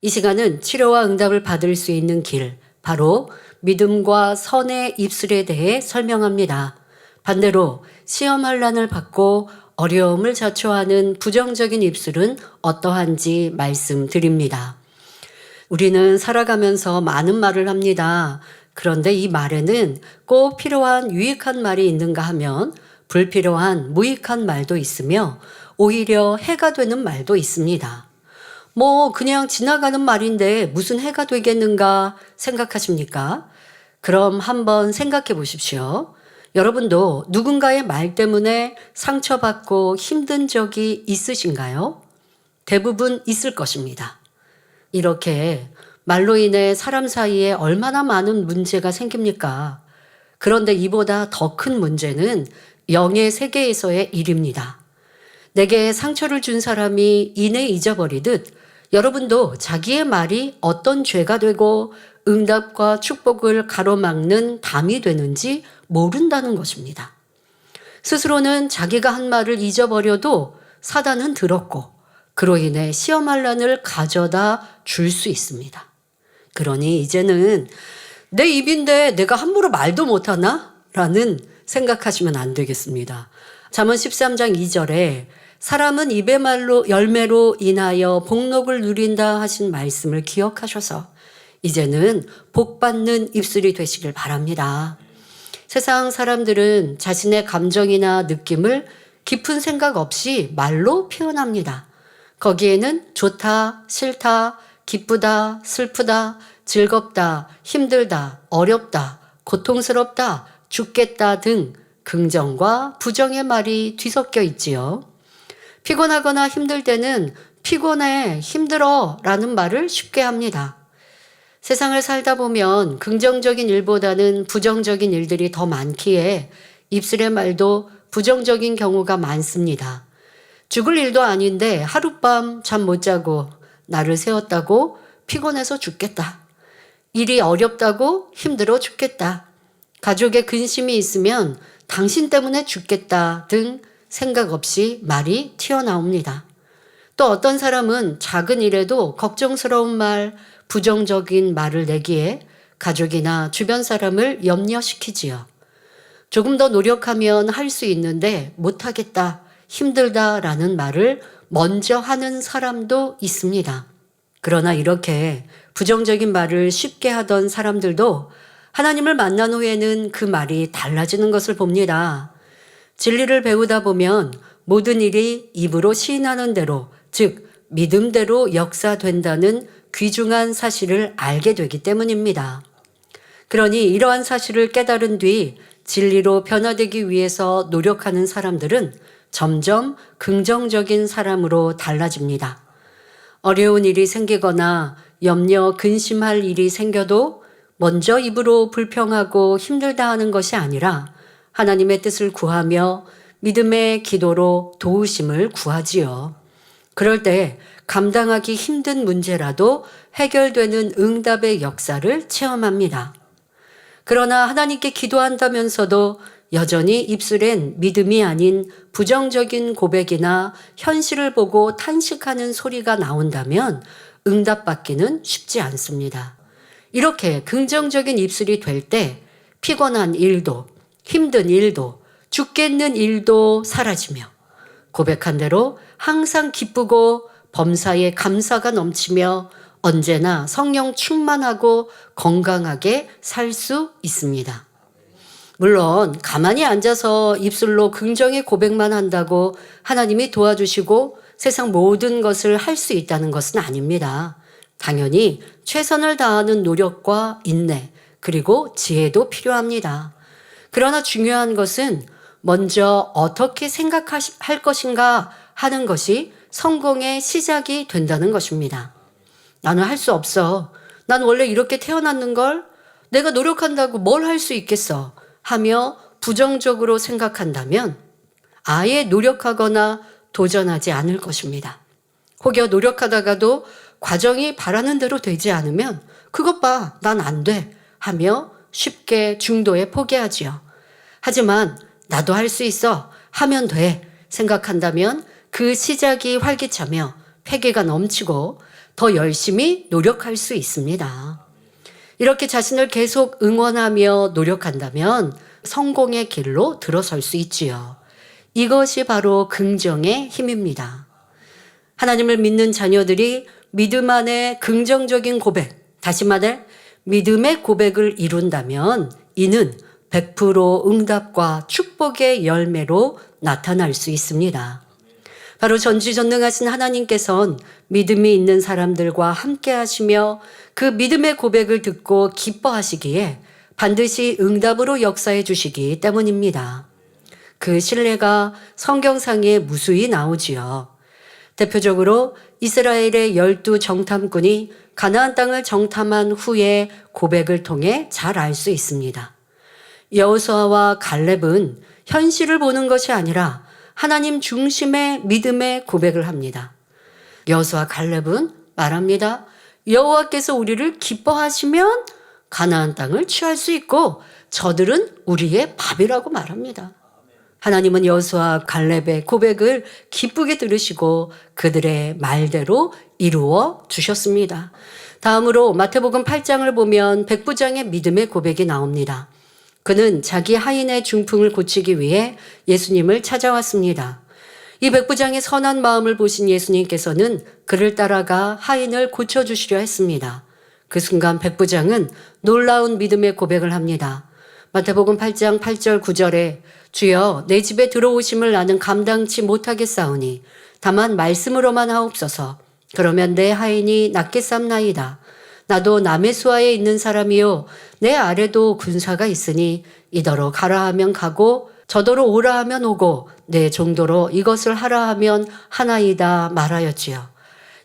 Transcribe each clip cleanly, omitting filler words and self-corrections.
이 시간은 치료와 응답을 받을 수 있는 길, 바로 믿음과 선의 입술에 대해 설명합니다. 반대로 시험 환난을 받고 어려움을 자초하는 부정적인 입술은 어떠한지 말씀드립니다. 우리는 살아가면서 많은 말을 합니다. 그런데 이 말에는 꼭 필요한 유익한 말이 있는가 하면 불필요한 무익한 말도 있으며 오히려 해가 되는 말도 있습니다. 그냥 지나가는 말인데 무슨 해가 되겠는가 생각하십니까? 그럼 한번 생각해 보십시오. 여러분도 누군가의 말 때문에 상처받고 힘든 적이 있으신가요? 대부분 있을 것입니다. 이렇게 말로 인해 사람 사이에 얼마나 많은 문제가 생깁니까? 그런데 이보다 더 큰 문제는 영의 세계에서의 일입니다. 내게 상처를 준 사람이 이내 잊어버리듯 여러분도 자기의 말이 어떤 죄가 되고 응답과 축복을 가로막는 담이 되는지 모른다는 것입니다. 스스로는 자기가 한 말을 잊어버려도 사단은 들었고 그로 인해 시험 환난을 가져다 줄 수 있습니다. 그러니 이제는 내 입인데 내가 함부로 말도 못하나? 라는 생각하시면 안 되겠습니다. 잠언 13장 2절에 사람은 입의 말로 열매로 인하여 복록을 누린다 하신 말씀을 기억하셔서 이제는 복받는 입술이 되시길 바랍니다. 세상 사람들은 자신의 감정이나 느낌을 깊은 생각 없이 말로 표현합니다. 거기에는 좋다, 싫다, 기쁘다, 슬프다, 즐겁다, 힘들다, 어렵다, 고통스럽다, 죽겠다 등 긍정과 부정의 말이 뒤섞여 있지요. 피곤하거나 힘들 때는 피곤해, 힘들어 라는 말을 쉽게 합니다. 세상을 살다 보면 긍정적인 일보다는 부정적인 일들이 더 많기에 입술의 말도 부정적인 경우가 많습니다. 죽을 일도 아닌데 하룻밤 잠 못 자고 나를 세웠다고 피곤해서 죽겠다. 일이 어렵다고 힘들어 죽겠다. 가족에 근심이 있으면 당신 때문에 죽겠다 등 생각 없이 말이 튀어나옵니다. 또 어떤 사람은 작은 일에도 걱정스러운 말, 부정적인 말을 내기에 가족이나 주변 사람을 염려시키지요. 조금 더 노력하면 할 수 있는데 못하겠다, 힘들다라는 말을 먼저 하는 사람도 있습니다. 그러나 이렇게 부정적인 말을 쉽게 하던 사람들도 하나님을 만난 후에는 그 말이 달라지는 것을 봅니다. 진리를 배우다 보면 모든 일이 입으로 시인하는 대로, 즉 믿음대로 역사된다는 귀중한 사실을 알게 되기 때문입니다. 그러니 이러한 사실을 깨달은 뒤 진리로 변화되기 위해서 노력하는 사람들은 점점 긍정적인 사람으로 달라집니다. 어려운 일이 생기거나 염려, 근심할 일이 생겨도 먼저 입으로 불평하고 힘들다 하는 것이 아니라 하나님의 뜻을 구하며 믿음의 기도로 도우심을 구하지요. 그럴 때 감당하기 힘든 문제라도 해결되는 응답의 역사를 체험합니다. 그러나 하나님께 기도한다면서도 여전히 입술엔 믿음이 아닌 부정적인 고백이나 현실을 보고 탄식하는 소리가 나온다면 응답받기는 쉽지 않습니다. 이렇게 긍정적인 입술이 될 때 피곤한 일도 힘든 일도 죽겠는 일도 사라지며 고백한 대로 항상 기쁘고 범사에 감사가 넘치며 언제나 성령 충만하고 건강하게 살 수 있습니다. 물론 가만히 앉아서 입술로 긍정의 고백만 한다고 하나님이 도와주시고 세상 모든 것을 할 수 있다는 것은 아닙니다. 당연히 최선을 다하는 노력과 인내 그리고 지혜도 필요합니다. 그러나 중요한 것은 먼저 어떻게 생각할 것인가 하는 것이 성공의 시작이 된다는 것입니다. 나는 할 수 없어. 난 원래 이렇게 태어났는걸? 내가 노력한다고 뭘 할 수 있겠어? 하며 부정적으로 생각한다면 아예 노력하거나 도전하지 않을 것입니다. 혹여 노력하다가도 과정이 바라는 대로 되지 않으면 그것 봐, 난 안 돼 하며 쉽게 중도에 포기하지요. 하지만 나도 할 수 있어 하면 돼 생각한다면 그 시작이 활기차며 패기가 넘치고 더 열심히 노력할 수 있습니다. 이렇게 자신을 계속 응원하며 노력한다면 성공의 길로 들어설 수 있지요. 이것이 바로 긍정의 힘입니다. 하나님을 믿는 자녀들이 믿음 안에 긍정적인 고백, 다시 말해 믿음의 고백을 이룬다면 이는 100% 응답과 축복의 열매로 나타날 수 있습니다. 바로 전지전능하신 하나님께서는 믿음이 있는 사람들과 함께 하시며 그 믿음의 고백을 듣고 기뻐하시기에 반드시 응답으로 역사해 주시기 때문입니다. 그 신뢰가 성경상에 무수히 나오지요. 대표적으로 이스라엘의 12 정탐꾼이 가나안 땅을 정탐한 후에 고백을 통해 잘 알 수 있습니다. 여호수아와 갈렙은 현실을 보는 것이 아니라 하나님 중심의 믿음의 고백을 합니다. 여호수아 갈렙은 말합니다. 여호와께서 우리를 기뻐하시면 가나안 땅을 취할 수 있고 저들은 우리의 밥이라고 말합니다. 하나님은 여호수아 갈렙의 고백을 기쁘게 들으시고 그들의 말대로 이루어 주셨습니다. 다음으로 마태복음 8장을 보면 백부장의 믿음의 고백이 나옵니다. 그는 자기 하인의 중풍을 고치기 위해 예수님을 찾아왔습니다. 이 백부장의 선한 마음을 보신 예수님께서는 그를 따라가 하인을 고쳐주시려 했습니다. 그 순간 백부장은 놀라운 믿음의 고백을 합니다. 마태복음 8장 8절 9절에 주여 내 집에 들어오심을 나는 감당치 못하겠사오니 다만 말씀으로만 하옵소서. 그러면 내 하인이 낫겠삼나이다. 나도 남의 수하에 있는 사람이요 내 아래도 군사가 있으니 이더러 가라 하면 가고 저더러 오라 하면 오고 내 정도로 이것을 하라 하면 하나이다 말하였지요.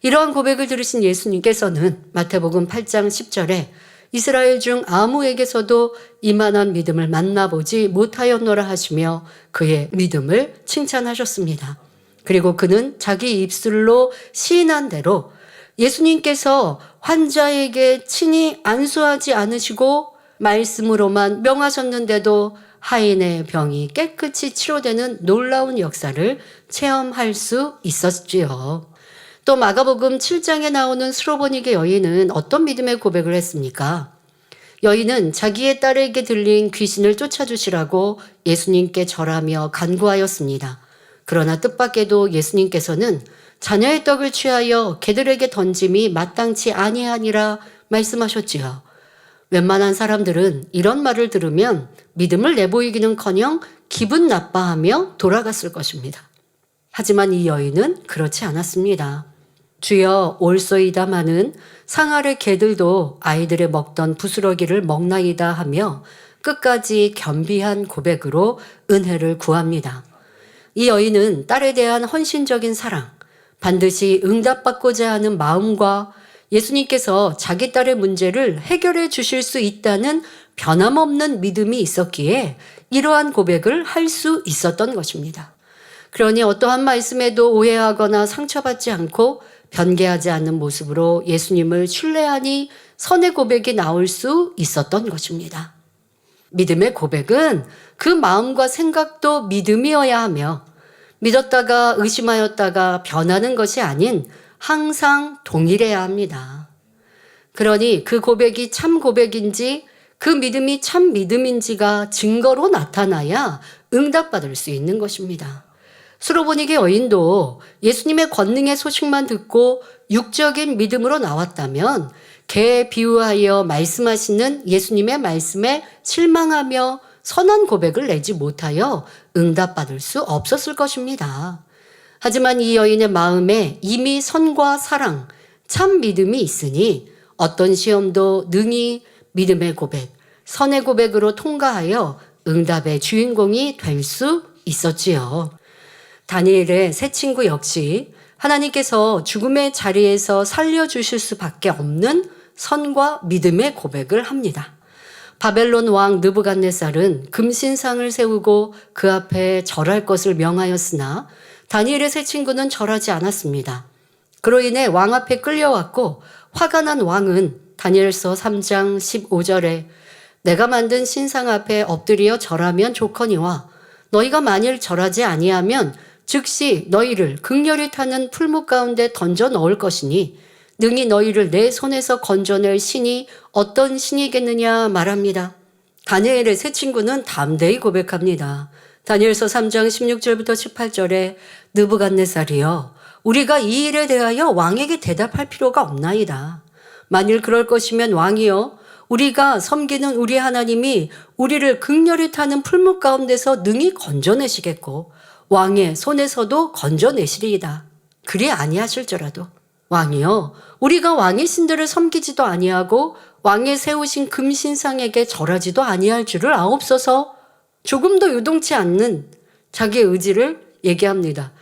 이러한 고백을 들으신 예수님께서는 마태복음 8장 10절에 이스라엘 중 아무에게서도 이만한 믿음을 만나보지 못하였노라 하시며 그의 믿음을 칭찬하셨습니다. 그리고 그는 자기 입술로 시인한 대로 예수님께서 환자에게 친히 안수하지 않으시고 말씀으로만 명하셨는데도 하인의 병이 깨끗이 치료되는 놀라운 역사를 체험할 수 있었지요. 또 마가복음 7장에 나오는 스로보니게 여인은 어떤 믿음의 고백을 했습니까? 여인은 자기의 딸에게 들린 귀신을 쫓아주시라고 예수님께 절하며 간구하였습니다. 그러나 뜻밖에도 예수님께서는 자녀의 떡을 취하여 개들에게 던짐이 마땅치 아니하니라 말씀하셨지요. 웬만한 사람들은 이런 말을 들으면 믿음을 내보이기는커녕 기분 나빠하며 돌아갔을 것입니다. 하지만 이 여인은 그렇지 않았습니다. 주여 올소이다마는 상아래 개들도 아이들의 먹던 부스러기를 먹나이다 하며 끝까지 겸비한 고백으로 은혜를 구합니다. 이 여인은 딸에 대한 헌신적인 사랑, 반드시 응답받고자 하는 마음과 예수님께서 자기 딸의 문제를 해결해 주실 수 있다는 변함없는 믿음이 있었기에 이러한 고백을 할 수 있었던 것입니다. 그러니 어떠한 말씀에도 오해하거나 상처받지 않고 변개하지 않는 모습으로 예수님을 신뢰하니 선의 고백이 나올 수 있었던 것입니다. 믿음의 고백은 그 마음과 생각도 믿음이어야 하며 믿었다가 의심하였다가 변하는 것이 아닌 항상 동일해야 합니다. 그러니 그 고백이 참 고백인지 그 믿음이 참 믿음인지가 증거로 나타나야 응답받을 수 있는 것입니다. 스로보니게 여인도 예수님의 권능의 소식만 듣고 육적인 믿음으로 나왔다면 개에 비유하여 말씀하시는 예수님의 말씀에 실망하며 선한 고백을 내지 못하여 응답받을 수 없었을 것입니다. 하지만 이 여인의 마음에 이미 선과 사랑, 참 믿음이 있으니 어떤 시험도 능히 믿음의 고백, 선의 고백으로 통과하여 응답의 주인공이 될 수 있었지요. 다니엘의 세 친구 역시 하나님께서 죽음의 자리에서 살려주실 수밖에 없는 선과 믿음의 고백을 합니다. 바벨론 왕 느부갓네살은 금신상을 세우고 그 앞에 절할 것을 명하였으나 다니엘의 세 친구는 절하지 않았습니다. 그로 인해 왕 앞에 끌려왔고 화가 난 왕은 다니엘서 3장 15절에 내가 만든 신상 앞에 엎드려 절하면 좋거니와 너희가 만일 절하지 아니하면 즉시 너희를 극렬히 타는 풀무 가운데 던져 넣을 것이니 능히 너희를 내 손에서 건져낼 신이 어떤 신이겠느냐 말합니다. 다니엘의 세 친구는 담대히 고백합니다. 다니엘서 3장 16절부터 18절에 느부갓네살이여 우리가 이 일에 대하여 왕에게 대답할 필요가 없나이다. 만일 그럴 것이면 왕이여 우리가 섬기는 우리 하나님이 우리를 극렬히 타는 풀무 가운데서 능히 건져내시겠고 왕의 손에서도 건져내시리이다. 그리 아니하실지라도 왕이여 우리가 왕의 신들을 섬기지도 아니하고 왕의 세우신 금신상에게 절하지도 아니할 줄을 아옵소서. 조금도 요동치 않는 자기의 의지를 얘기합니다.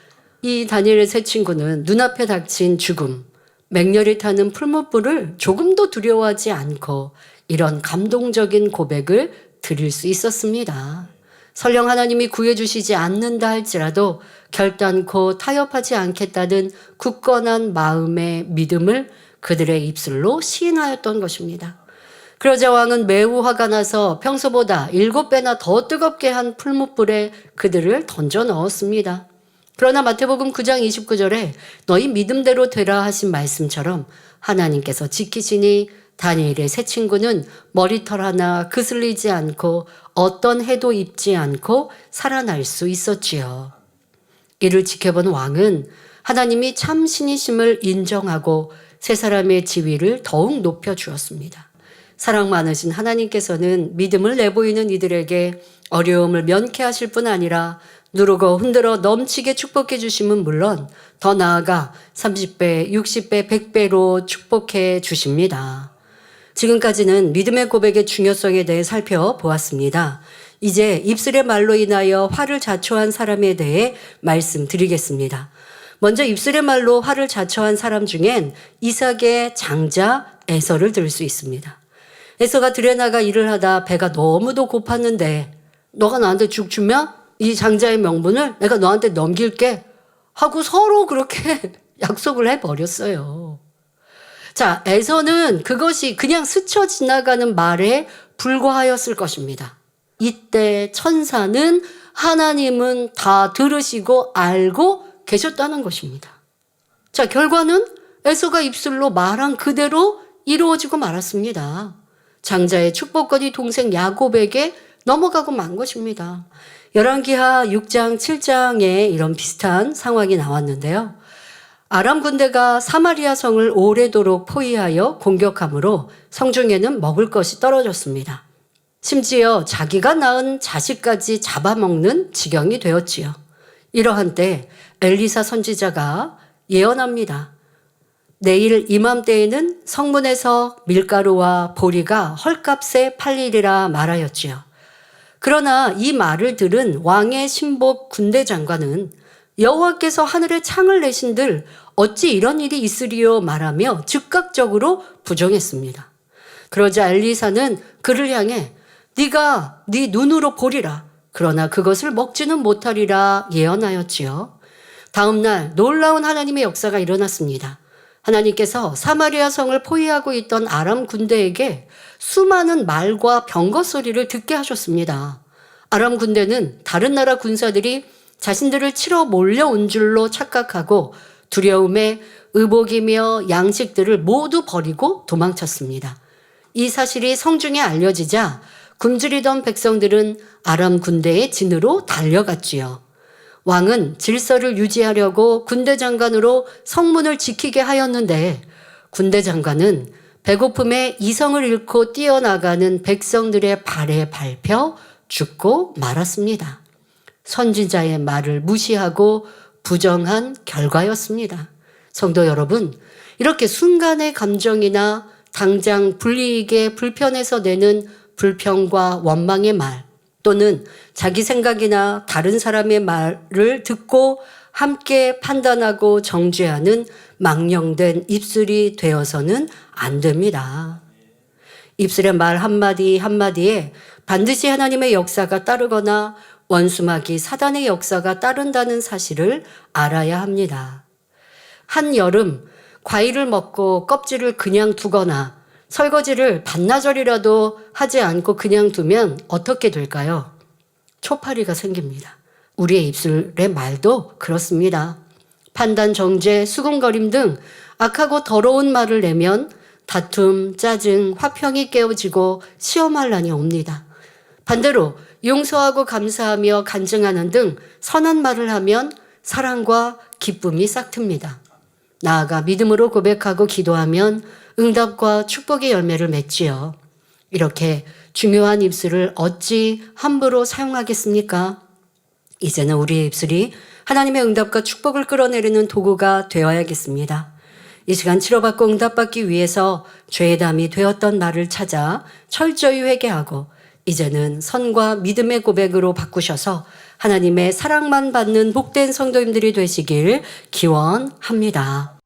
이 다니엘의 세 친구는 눈앞에 닥친 죽음, 맹렬히 타는 풀무불을 조금도 두려워하지 않고 이런 감동적인 고백을 드릴 수 있었습니다. 설령 하나님이 구해주시지 않는다 할지라도 결단코 타협하지 않겠다는 굳건한 마음의 믿음을 그들의 입술로 시인하였던 것입니다. 그러자 왕은 매우 화가 나서 평소보다 7배나 더 뜨겁게 한 풀무불에 그들을 던져 넣었습니다. 그러나 마태복음 9장 29절에 너희 믿음대로 되라 하신 말씀처럼 하나님께서 지키시니 다니엘의 세 친구는 머리털 하나 그슬리지 않고 어떤 해도 입지 않고 살아날 수 있었지요. 이를 지켜본 왕은 하나님이 참 신이심을 인정하고 세 사람의 지위를 더욱 높여주었습니다. 사랑 많으신 하나님께서는 믿음을 내보이는 이들에게 어려움을 면케하실 뿐 아니라 누르고 흔들어 넘치게 축복해 주심은 물론 더 나아가 30배, 60배, 100배로 축복해 주십니다. 지금까지는 믿음의 고백의 중요성에 대해 살펴보았습니다. 이제 입술의 말로 인하여 화를 자초한 사람에 대해 말씀드리겠습니다. 먼저 입술의 말로 화를 자초한 사람 중엔 이삭의 장자 에서를 들 수 있습니다. 에서가 들에 나가 일을 하다 배가 너무도 고팠는데 너가 나한테 죽 주면 이 장자의 명분을 내가 너한테 넘길게 하고 서로 그렇게 약속을 해버렸어요. 자, 에서는 그것이 그냥 스쳐 지나가는 말에 불과하였을 것입니다. 이때 천사는 하나님은 다 들으시고 알고 계셨다는 것입니다. 자, 결과는 에서가 입술로 말한 그대로 이루어지고 말았습니다. 장자의 축복권이 동생 야곱에게 넘어가고 만 것입니다. 열왕기하 6장 7장에 이런 비슷한 상황이 나왔는데요. 아람 군대가 사마리아 성을 오래도록 포위하여 공격함으로 성중에는 먹을 것이 떨어졌습니다. 심지어 자기가 낳은 자식까지 잡아먹는 지경이 되었지요. 이러한 때 엘리사 선지자가 예언합니다. 내일 이맘때에는 성문에서 밀가루와 보리가 헐값에 팔리리라 말하였지요. 그러나 이 말을 들은 왕의 신복 군대 장관은 여호와께서 하늘에 창을 내신들 어찌 이런 일이 있으리요 말하며 즉각적으로 부정했습니다. 그러자 엘리사는 그를 향해 네가 네 눈으로 보리라. 그러나 그것을 먹지는 못하리라 예언하였지요. 다음 날 놀라운 하나님의 역사가 일어났습니다. 하나님께서 사마리아 성을 포위하고 있던 아람 군대에게 수많은 말과 병거 소리를 듣게 하셨습니다. 아람 군대는 다른 나라 군사들이 자신들을 치러 몰려온 줄로 착각하고 두려움에 의복이며 양식들을 모두 버리고 도망쳤습니다. 이 사실이 성중에 알려지자 굶주리던 백성들은 아람 군대의 진으로 달려갔지요. 왕은 질서를 유지하려고 군대 장관으로 성문을 지키게 하였는데 군대 장관은 배고픔에 이성을 잃고 뛰어나가는 백성들의 발에 밟혀 죽고 말았습니다. 선지자의 말을 무시하고 부정한 결과였습니다. 성도 여러분, 이렇게 순간의 감정이나 당장 불이익에 불편해서 내는 불평과 원망의 말 또는 자기 생각이나 다른 사람의 말을 듣고 함께 판단하고 정죄하는 망령된 입술이 되어서는 안 됩니다. 입술의 말 한마디 한마디에 반드시 하나님의 역사가 따르거나 원수마귀 사단의 역사가 따른다는 사실을 알아야 합니다. 한여름 과일을 먹고 껍질을 그냥 두거나 설거지를 반나절이라도 하지 않고 그냥 두면 어떻게 될까요? 초파리가 생깁니다. 우리의 입술의 말도 그렇습니다. 판단, 정죄, 수군거림 등 악하고 더러운 말을 내면 다툼, 짜증, 화평이 깨어지고 시험환란이 옵니다. 반대로 용서하고 감사하며 간증하는 등 선한 말을 하면 사랑과 기쁨이 싹틉니다. 나아가 믿음으로 고백하고 기도하면 응답과 축복의 열매를 맺지요. 이렇게 중요한 입술을 어찌 함부로 사용하겠습니까? 이제는 우리의 입술이 하나님의 응답과 축복을 끌어내리는 도구가 되어야겠습니다. 이 시간 치료받고 응답받기 위해서 죄의 담이 되었던 나를 찾아 철저히 회개하고 이제는 선과 믿음의 고백으로 바꾸셔서 하나님의 사랑만 받는 복된 성도님들이 되시길 기원합니다.